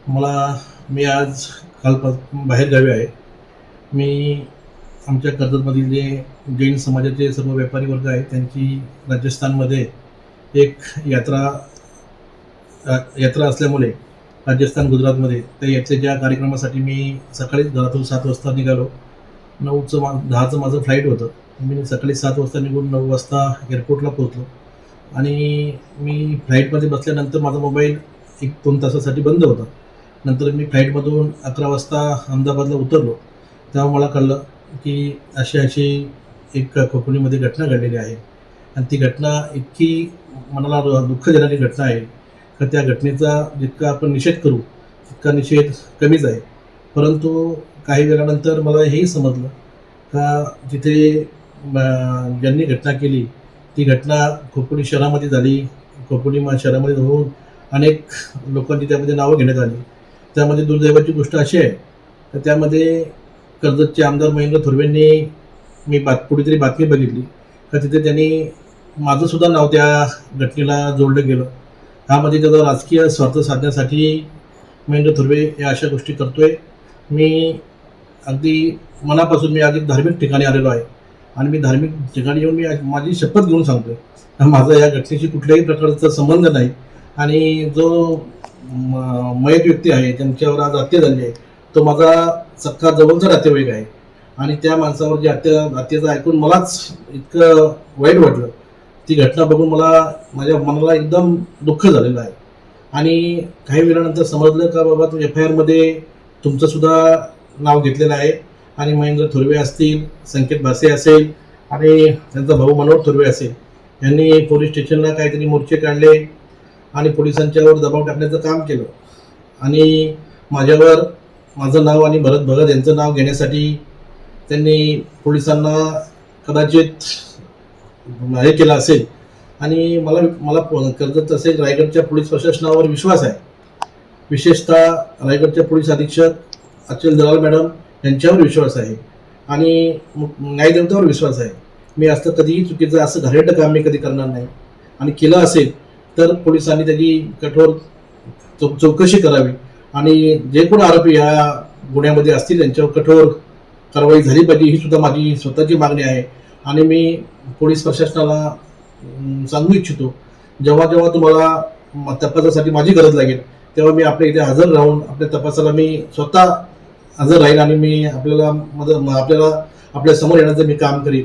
मी आज कालपासून बाहेरगावी आहे. मी आमच्या कर्जतमधील जे जैन समाजाचे सर्व व्यापारी वर्ग आहेत, त्यांची राजस्थानमध्ये एक यात्रा यात्रा असल्यामुळे राजस्थान, गुजरातमध्ये त्या यात्रेच्या कार्यक्रमासाठी मी सकाळीच घरातून 7 वाजता निघालो. 10चं माझं फ्लाईट होतं. मी सकाळी 7 वाजता निघून 9 वाजता एअरपोर्टला पोहोचलो आणि मी फ्लाईटमध्ये बसल्यानंतर माझा मोबाईल 1-2 तासासाठी बंद होता. नंतर मी फ्लाईटमधून 11 वाजता अहमदाबादला उतरलो. तेव्हा मला कळलं की अशी एक खोपोलीमध्ये घटना घडलेली आहे आणि ती घटना इतकी मनाला दुःख देणारी घटना आहे का त्या घटनेचा जितका आपण निषेध करू तितका निषेध कमीच आहे. परंतु काही वेळानंतर मला हेही समजलं का जिथे ज्यांनी घटना केली ती घटना खोपोली शहरामध्ये झाली. खोपोली शहरामध्ये होऊन अनेक लोकांची त्यामध्ये नावं घेण्यात आली. त्यामध्ये दुर्दैवाची गोष्ट अशी आहे तर त्यामध्ये कर्जतचे आमदार महेंद्र थोरवेंनी कुठेतरी बातमी बघितली का तिथे त्यांनी माझंसुद्धा नाव त्या घटनेला जोडलं गेलं. ह्यामध्ये त्याचा राजकीय स्वार्थ साधण्यासाठी महेंद्र थोरवे या अशा गोष्टी करतोय. मी अगदी मनापासून मी अगदी धार्मिक ठिकाणी आलेलो आहे आणि मी धार्मिक ठिकाणी येऊन मी माझी शपथ घेऊन सांगतोय माझा या घटनेशी कुठल्याही प्रकारचा संबंध नाही आणि जो मयत व्यक्ती आहे त्यांच्यावर आज हत्या झाली आहे तो माझा सख्खा जवळचा नातेवाईक आहे आणि त्या माणसावर जी हत्येचं ऐकून मलाच इतकं वाईट वाटलं. ती घटना बघून माझ्या मनाला एकदम दुःख झालेलं आहे आणि काही वेळानंतर समजलं का बाबा तो FIRमध्ये तुमचंसुद्धा नाव घेतलेलं आहे आणि महेंद्र थोरवे असतील, संकेत भासे असेल आणि त्यांचा भाऊ मनोहर थोरवे असेल यांनी पोलीस स्टेशनला काहीतरी मोर्चे काढले आणि पोलिसांच्यावर दबाव टाकण्याचं काम केलं आणि माझं नाव आणि भरत भगत यांचं नाव घेण्यासाठी त्यांनी पोलिसांना कदाचित हे केलं असेल आणि मला कर्जत असेल रायगडच्या पोलीस प्रशासनावर विश्वास आहे. विशेषतः रायगडच्या पोलीस अधीक्षक अचल दलाल मॅडम यांच्यावर विश्वास आहे आणि न्यायदेवतावर विश्वास आहे. मी असं कधीही चुकीचं असं घाणेरडं काम मी कधी करणार नाही आणि केलं असेल तर पोलिसांनी त्याची कठोर चौकशी करावी आणि जे कोण आरोपी या गुन्ह्यामध्ये असतील त्यांच्यावर कठोर कारवाई झाली पाहिजे ही सुद्धा माझी स्वतःची मागणी आहे. आणि मी पोलीस प्रशासनाला सांगू इच्छितो जेव्हा तुम्हाला तपासासाठी माझी गरज लागेल तेव्हा मी आपल्या इथे हजर राहून आपल्या तपासाला मी स्वतः हजर राहील आणि मी आपल्या समोर येण्याचं मी काम करीन.